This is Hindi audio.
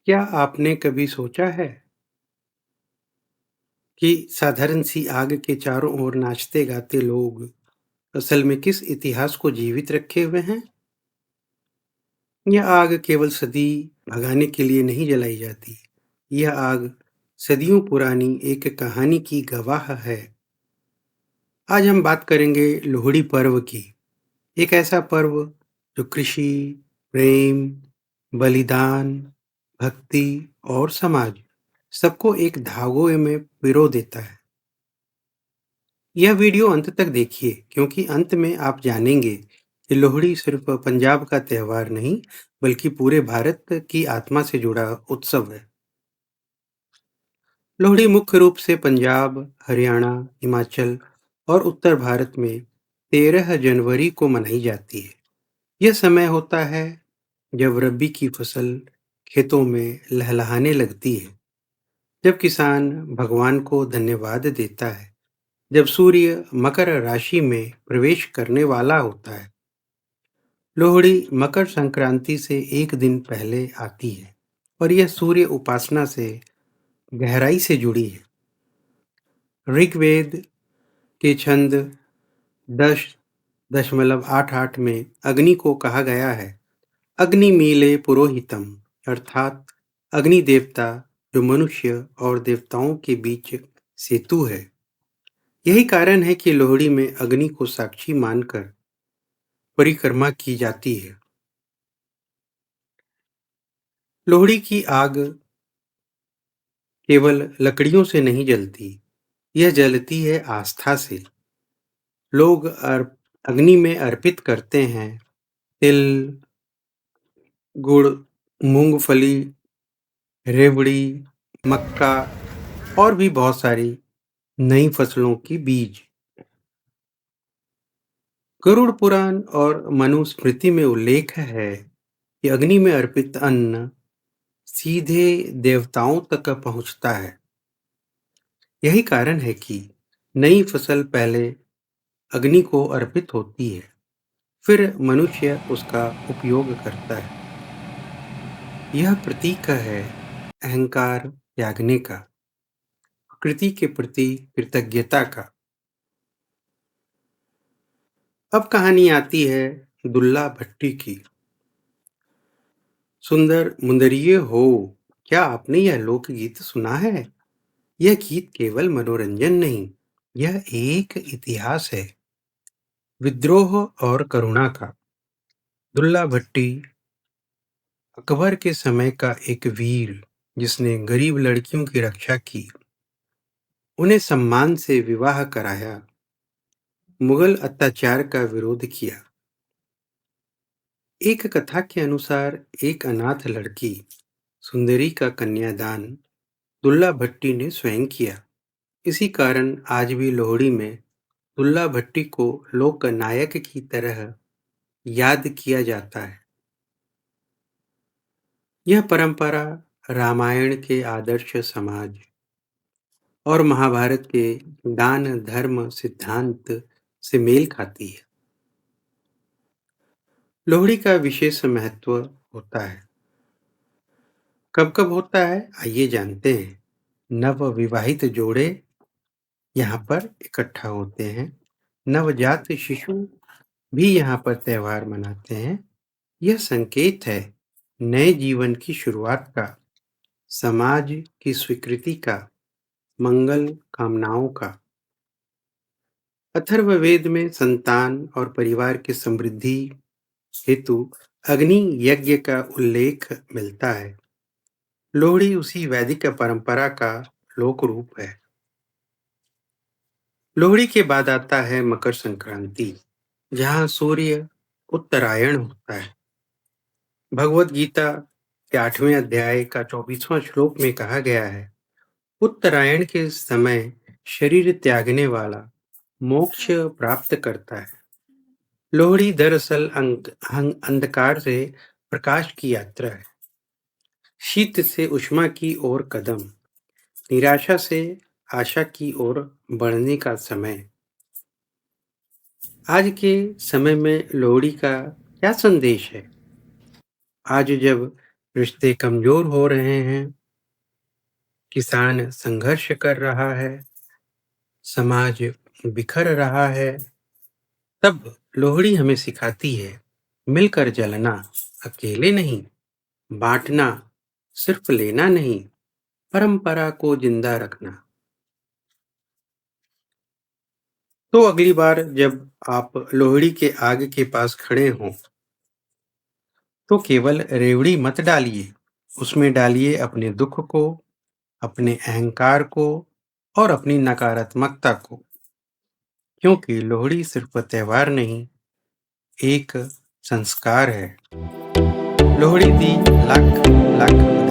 क्या आपने कभी सोचा है कि साधारण सी आग के चारों ओर नाचते गाते लोग असल में किस इतिहास को जीवित रखे हुए हैं? यह आग केवल सदी भगाने के लिए नहीं जलाई जाती। यह आग सदियों पुरानी एक कहानी की गवाह है। आज हम बात करेंगे लोहड़ी पर्व की। एक ऐसा पर्व जो कृषि, प्रेम, बलिदान, भक्ति और समाज सबको एक धागों में पिरो देता है। यह वीडियो अंत तक देखिए क्योंकि अंत में आप जानेंगे कि लोहड़ी सिर्फ पंजाब का त्योहार नहीं बल्कि पूरे भारत की आत्मा से जुड़ा उत्सव है। लोहड़ी मुख्य रूप से पंजाब, हरियाणा, हिमाचल और उत्तर भारत में 13 जनवरी को मनाई जाती है। यह समय होता है जब रबी की फसल खेतों में लहलहाने लगती है, जब किसान भगवान को धन्यवाद देता है, जब सूर्य मकर राशि में प्रवेश करने वाला होता है। लोहड़ी मकर संक्रांति से एक दिन पहले आती है और यह सूर्य उपासना से गहराई से जुड़ी है। ऋग्वेद के छंद 10.88 में अग्नि को कहा गया है, अग्नि मीले पुरोहितम, अर्थात अग्नि देवता जो मनुष्य और देवताओं के बीच सेतु है। यही कारण है कि लोहड़ी में अग्नि को साक्षी मानकर परिक्रमा की जाती है। लोहड़ी की आग केवल लकड़ियों से नहीं जलती, यह जलती है आस्था से। लोग अग्नि में अर्पित करते हैं तिल, गुड़, मूंगफली, रेवड़ी, मक्का और भी बहुत सारी नई फसलों की बीज। गरुड़ पुराण और मनुस्मृति में उल्लेख है कि अग्नि में अर्पित अन्न सीधे देवताओं तक पहुंचता है। यही कारण है कि नई फसल पहले अग्नि को अर्पित होती है, फिर मनुष्य उसका उपयोग करता है। यह प्रतीक है अहंकार त्यागने का, प्रकृति के प्रति कृतज्ञता का। अब कहानी आती है दुल्ला भट्टी की। सुंदर मुंदरिये हो, क्या आपने यह लोकगीत सुना है? यह गीत केवल मनोरंजन नहीं, यह एक इतिहास है, विद्रोह और करुणा का। दुल्ला भट्टी अकबर के समय का एक वीर जिसने गरीब लड़कियों की रक्षा की, उन्हें सम्मान से विवाह कराया, मुगल अत्याचार का विरोध किया। एक कथा के अनुसार एक अनाथ लड़की सुंदरी का कन्यादान दुल्ला भट्टी ने स्वयं किया। इसी कारण आज भी लोहड़ी में दुल्ला भट्टी को लोक नायक की तरह याद किया जाता है। यह परंपरा रामायण के आदर्श समाज और महाभारत के दान धर्म सिद्धांत से मेल खाती है। लोहड़ी का विशेष महत्व होता है। कब कब होता है आइए जानते हैं। नव विवाहित जोड़े यहाँ पर इकट्ठा होते हैं। नवजात शिशु भी यहाँ पर त्योहार मनाते हैं। यह संकेत है नए जीवन की शुरुआत का, समाज की स्वीकृति का, मंगल कामनाओं का। अथर्ववेद में संतान और परिवार की समृद्धि हेतु अग्नि यज्ञ का उल्लेख मिलता है। लोहड़ी उसी वैदिक परंपरा का लोक रूप है। लोहड़ी के बाद आता है मकर संक्रांति, जहाँ सूर्य उत्तरायण होता है। भगवत गीता के 8वें अध्याय का 24वां श्लोक में कहा गया है, उत्तरायण के समय शरीर त्यागने वाला मोक्ष प्राप्त करता है। लोहड़ी दरअसल अंधकार से प्रकाश की यात्रा है, शीत से उष्मा की ओर कदम, निराशा से आशा की ओर बढ़ने का समय। आज के समय में लोहड़ी का क्या संदेश है? आज जब रिश्ते कमजोर हो रहे हैं, किसान संघर्ष कर रहा है, समाज बिखर रहा है, तब लोहड़ी हमें सिखाती है मिलकर जलना, अकेले नहीं, बांटना, सिर्फ लेना नहीं, परंपरा को जिंदा रखना। तो अगली बार जब आप लोहड़ी के आग के पास खड़े हों, तो केवल रेवड़ी मत डालिए, उसमें डालिए अपने दुख को, अपने अहंकार को और अपनी नकारात्मकता को, क्योंकि लोहड़ी सिर्फ त्योहार नहीं, एक संस्कार है। लोहड़ी दी लाख लाख